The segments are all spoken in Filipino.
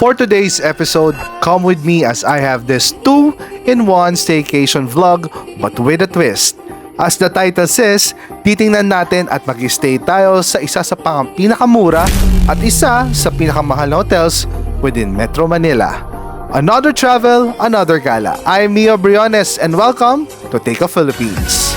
For today's episode, come with me as I have this 2-in-1 staycation vlog but with a twist. As the title says, titingnan natin at mag-stay tayo sa isa sa pinakamura at isa sa pinakamahal na hotels within Metro Manila. Another travel, another gala. I'm Mio Briones and welcome to Take Off Philippines.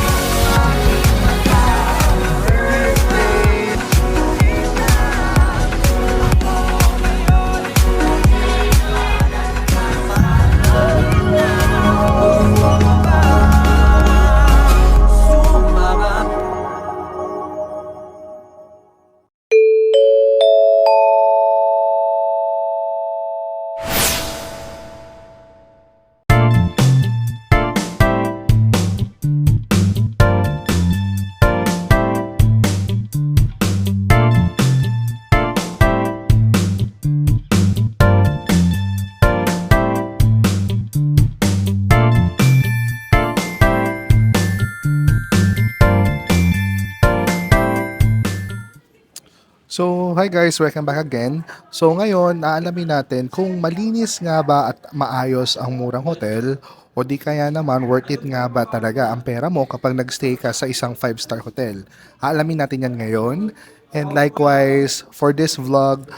So, hi guys, welcome back again. So, ngayon, aalamin natin kung malinis nga ba at maayos ang murang hotel o di kaya naman worth it nga ba talaga ang pera mo kapag nagstay ka sa isang 5-star hotel. Aalamin natin yan ngayon. And likewise, for this vlog,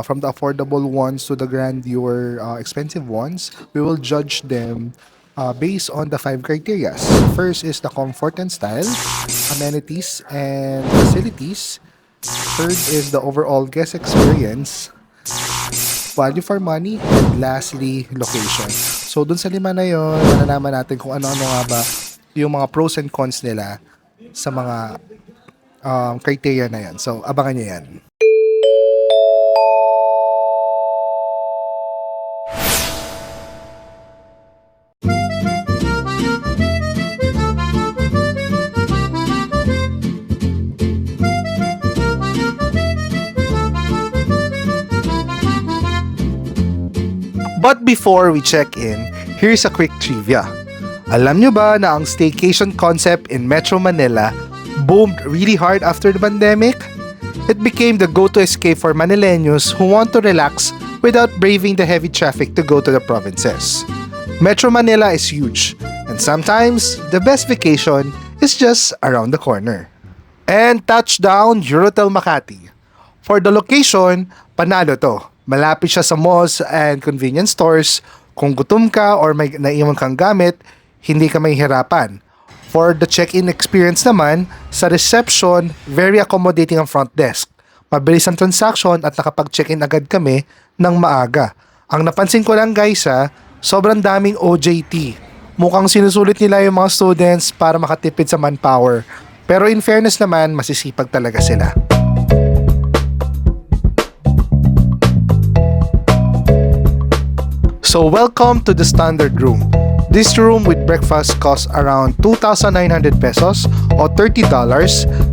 from the affordable ones to the grandeur, expensive ones, we will judge them based on the 5 criteria. First is the comfort and style, amenities and facilities. Third is the overall guest experience, value for money, and lastly, location. So, dun sa 5 na yun, malalaman natin kung ano-ano nga ba yung mga pros and cons nila sa mga criteria na yan. So, abangan nyo yan. But before we check in, here's a quick trivia. Alam nyo ba na ang staycation concept in Metro Manila boomed really hard after the pandemic? It became the go-to escape for Manileños who want to relax without braving the heavy traffic to go to the provinces. Metro Manila is huge, and sometimes the best vacation is just around the corner. And touchdown, Eurotel Makati. For the location, panalo to. Malapit siya sa malls and convenience stores. Kung gutom ka or may naiwan kang gamit, hindi ka mahihirapan. For the check-in experience naman, sa reception, very accommodating ang front desk. Mabilis ang transaction at nakapag-check-in agad kami ng maaga. Ang napansin ko lang guys sobrang daming OJT. Mukhang sinusulit nila yung mga students para makatipid sa manpower. Pero in fairness naman, masisipag talaga sila. So welcome to the standard room. This room with breakfast costs around 2,900 pesos o $30.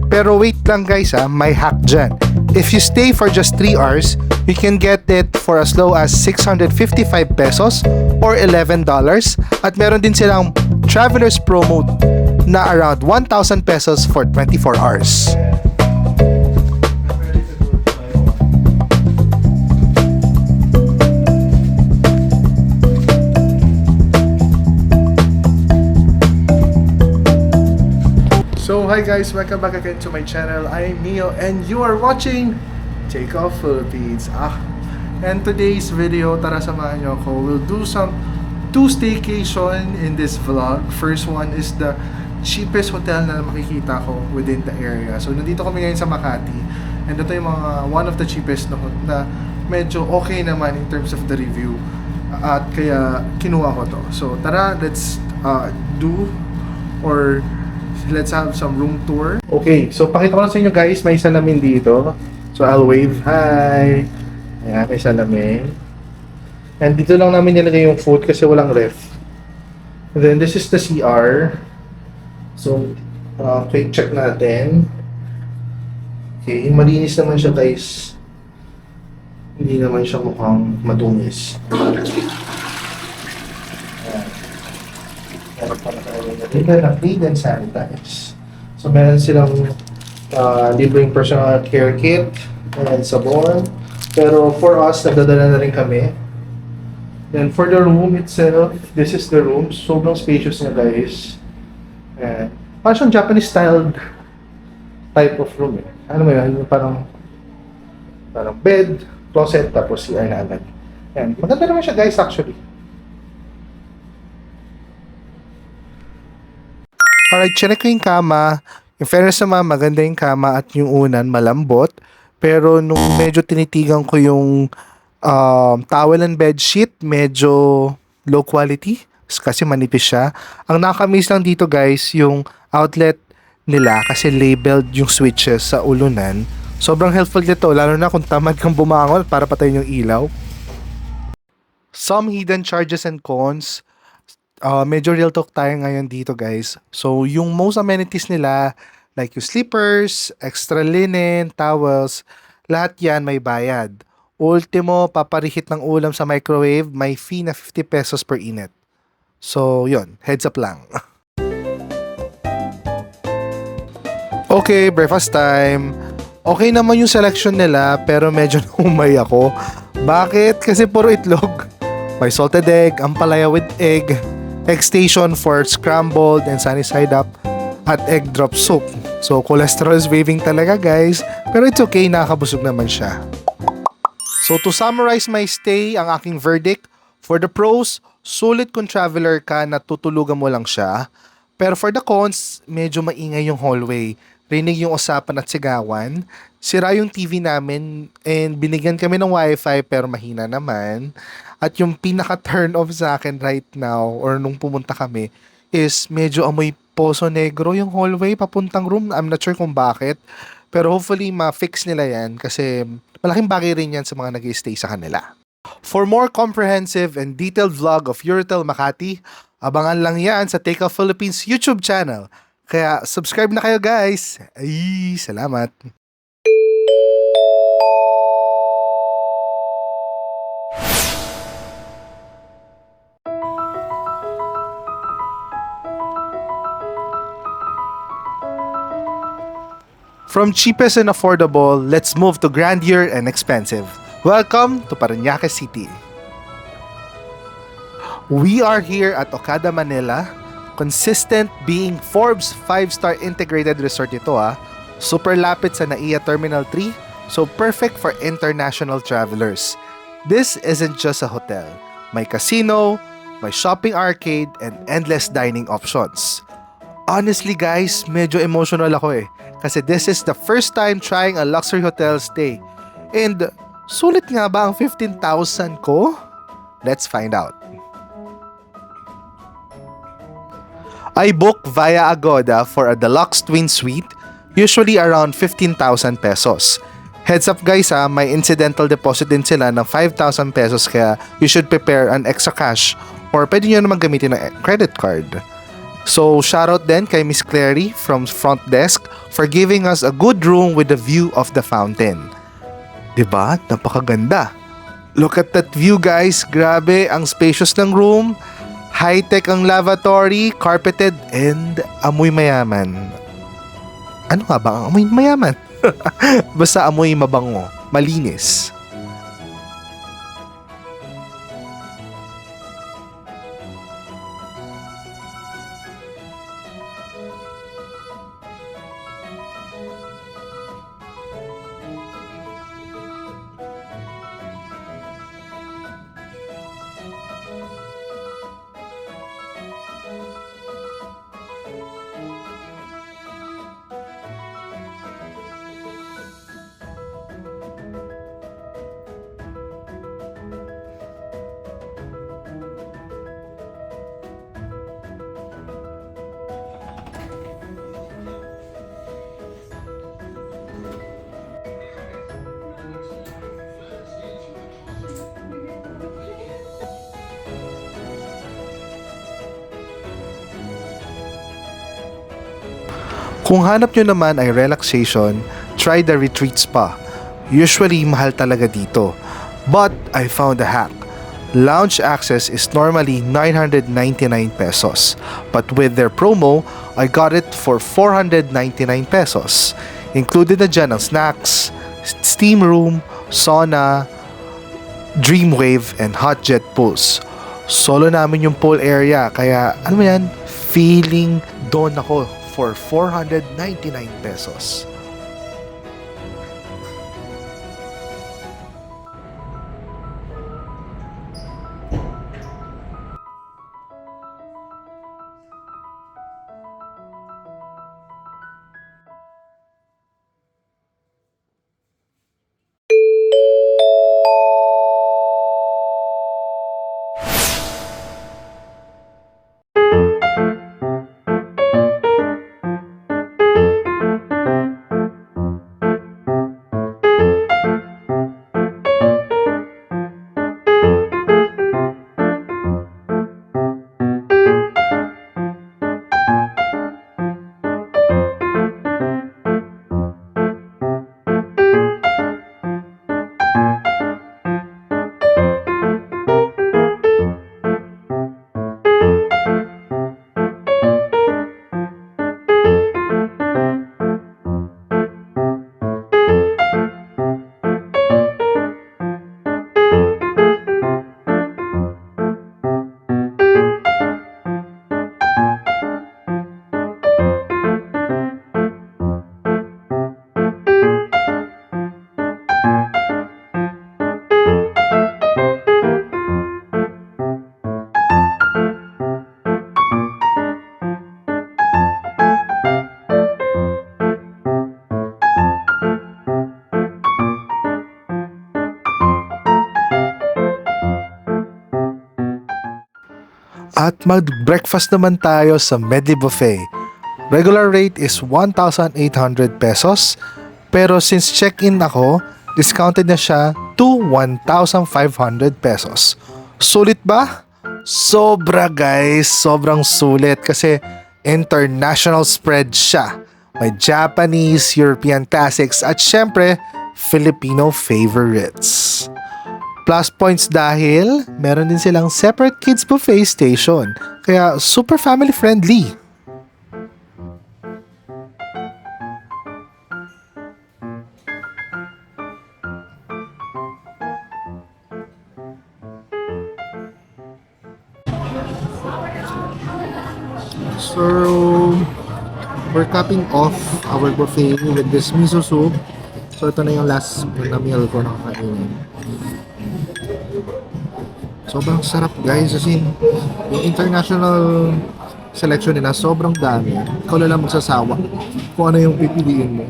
Pero wait lang guys may hack dyan. If you stay for just 3 hours, you can get it for as low as 655 pesos or $11. At meron din silang traveler's promo na around 1,000 pesos for 24 hours. So hi guys, welcome back again to my channel. I am Mio and you are watching Take Off Philippines. And today's video, tara samahan nyo ako. We'll do some 2 staycation in this vlog. First one is the cheapest hotel na makikita ko within the area. So nandito kami ngayon sa Makati. And ito yung one of the cheapest na medyo okay naman in terms of the review. At kaya kinuha ko to. So tara, let's let's have some room tour. Okay, so pakita ko lang sa inyo guys, may salamin dito. So I'll wave, hi! Ayan, may salamin. And dito lang namin nilagay yung food kasi walang ref. And then this is the CR. So, quick check natin. Okay, malinis naman siya guys. Hindi naman siya mukhang madungis. Clean and sanitize. So meron silang libreng personal care kit and sabon. Pero for us, nagdadala na rin kami. Then for the room itself, this is the room. Sobrang spacious niya, guys. Ayan. Parang siyang Japanese styled type of room eh. Ano mo yun? Yung parang bed, closet, tapos CR na agad. Ayan. Maganda naman siya, guys, actually. Alright, chinek ko yung kama. In fairness naman, maganda yung kama at yung unan, malambot. Pero nung medyo tinitigan ko yung towel and bedsheet, medyo low quality. Kasi manipis siya. Ang nakakamiss lang dito, guys, yung outlet nila kasi labeled yung switches sa ulunan. Sobrang helpful nito, lalo na kung tamad kang bumangon para patayin yung ilaw. Some hidden charges and cons. Medyo real talk tayo ngayon dito, guys. So, yung most amenities nila, like yung slippers, extra linen, towels, lahat yan may bayad. Ultimo, paparihit ng ulam sa microwave, may fee na 50 pesos per init. So, yun. Heads up lang. Okay, breakfast time. Okay naman yung selection nila, pero medyo naumay ako. Bakit? Kasi puro itlog. May salted egg, ampalaya with egg, egg station for scrambled and sunny side up, at egg drop soup. So, cholesterol is waving talaga, guys. Pero it's okay, nakakabusog naman siya. So, to summarize my stay, ang aking verdict, for the pros, sulit kung traveler ka na tutulugan mo lang siya. Pero for the cons, medyo maingay yung hallway. Rinig yung usapan at sigawan. Sira yung TV namin and binigyan kami ng wifi pero mahina naman. At yung pinaka-turn off sa akin right now or nung pumunta kami is medyo amoy Poso Negro yung hallway papuntang room. I'm not sure kung bakit. Pero hopefully ma-fix nila yan kasi malaking bagay rin yan sa mga nag-stay sa kanila. For more comprehensive and detailed vlog of Euratel Makati, abangan lang yan sa Take Off Philippines YouTube channel. Kaya subscribe na kayo, guys. Ay, salamat. From cheapest and affordable, let's move to grandeur and expensive. Welcome to Parañaque City. We are here at Okada, Manila. Consistent being Forbes 5-star integrated resort ito Super lapit sa NAIA Terminal 3, so perfect for international travelers. This isn't just a hotel. May casino, may shopping arcade, and endless dining options. Honestly, guys, medyo emotional ako kasi this is the first time trying a luxury hotel stay. And sulit nga ba ang 15,000 ko? Let's find out. I booked via Agoda for a deluxe twin suite, usually around 15,000 pesos. Heads up, guys, may incidental deposit din sila ng 5,000 pesos kaya you should prepare an extra cash or pwede nyo naman gamitin ng credit card. So, shoutout din kay Miss Clary from front desk for giving us a good room with a view of the fountain. Diba? Napakaganda. Look at that view, guys. Grabe, ang spacious ng room. High-tech ang lavatory, carpeted, and amoy mayaman. Ano nga ba ang amoy mayaman? Basta amoy mabango, malinis. Kung hanap nyo naman ay relaxation, try the retreat spa. Usually, mahal talaga dito. But I found a hack. Lounge access is normally 999 pesos. But with their promo, I got it for 499 pesos. Included na dyan ang snacks, steam room, sauna, Dreamwave, and hot jet pools. Solo namin yung pool area, kaya ano mo yan, feeling doon ako for 499 pesos. At mag-breakfast naman tayo sa Medley Buffet. Regular rate is 1,800 pesos, pero since check-in ako, discounted na siya to 1,500 pesos. Sulit ba? Sobra guys, sobrang sulit kasi international spread siya. May Japanese, European classics at syempre, Filipino favorites. Plus points dahil meron din silang separate kids buffet station. Kaya super family friendly. So, we're capping off our buffet with this miso soup. So, ito na yung last na meal ko na kakainin. Sobrang sarap guys, as in, yung international selection nila, sobrang dami. Ikaw na lang magsasawa kung ano yung pipiliin mo.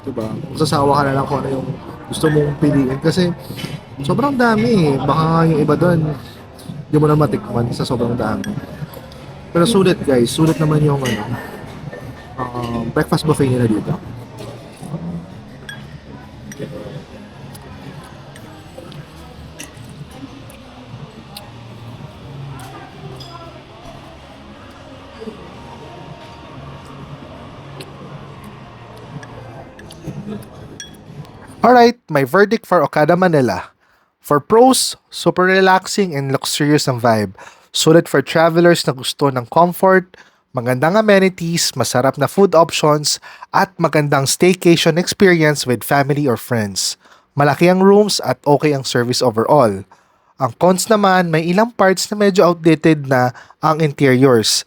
Diba? Magsasawa ka na lang kung ano yung gusto mong piliin. Kasi sobrang dami eh. Baka nga yung iba doon, hindi mo na matikman sa sobrang dami. Pero sulit guys, sulit naman yung breakfast buffet nila dito. Alright, my verdict for Okada Manila. For pros, super relaxing and luxurious ang vibe. Sulit for travelers na gusto ng comfort, magandang amenities, masarap na food options, at magandang staycation experience with family or friends. Malaki ang rooms at okay ang service overall. Ang cons naman, may ilang parts na medyo outdated na ang interiors.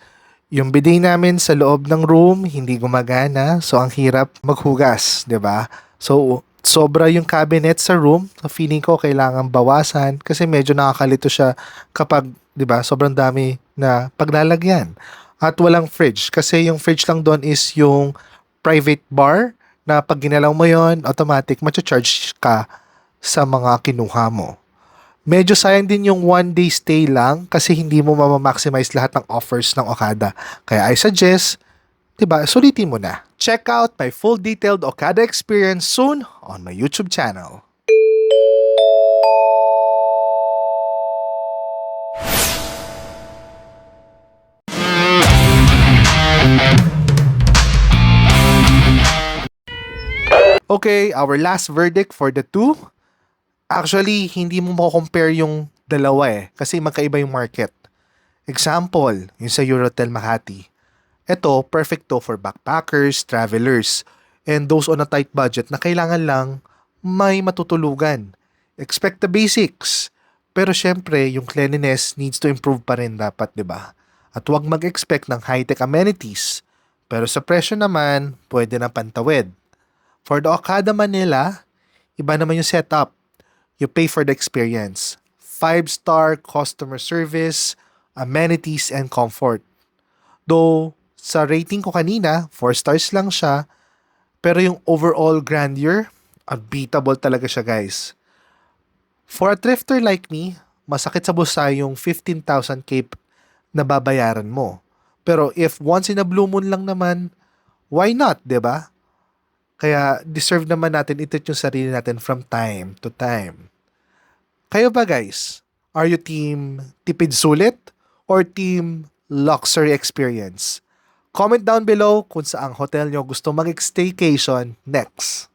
Yung bidet namin sa loob ng room, hindi gumagana, so ang hirap maghugas, 'di ba? So, sobra yung cabinet sa room. So, feeling ko kailangan bawasan kasi medyo nakakalito siya kapag, 'di ba, sobrang dami na paglalagyan. At walang fridge kasi yung fridge lang doon is yung private bar na pag ginalaw mo yon, automatic matcha-charge ka sa mga kinuha mo. Medyo sayang din yung one day stay lang kasi hindi mo mamamaximize lahat ng offers ng Okada. Kaya I suggest, 'di ba, sulitin mo na. Check out my full detailed Okada experience soon on my YouTube channel. Okay, our last verdict for the two. Actually, hindi mo mako-compare yung dalawa kasi magkaiba yung market. Example, yung sa Eurotel Makati. Ito, perfect to for backpackers, travelers, and those on a tight budget na kailangan lang may matutulugan. Expect the basics. Pero syempre, yung cleanliness needs to improve pa rin dapat, di ba? At huwag mag-expect ng high-tech amenities. Pero sa presyo naman, pwede na pantawid. For the Okada Manila, iba naman yung setup. You pay for the experience. 5-star customer service, amenities, and comfort. Though, sa rating ko kanina, 4 stars lang siya, pero yung overall grandeur, unbeatable talaga siya, guys. For a thrifter like me, masakit sa bulsa yung 15,000 na babayaran mo. Pero if once in a blue moon lang naman, why not, 'di ba? Kaya deserve naman natin i-treat yung sarili natin from time to time. Kayo ba, guys? Are you team tipid sulit or team luxury experience? Comment down below kung saang hotel nyo gusto mag-staycation next.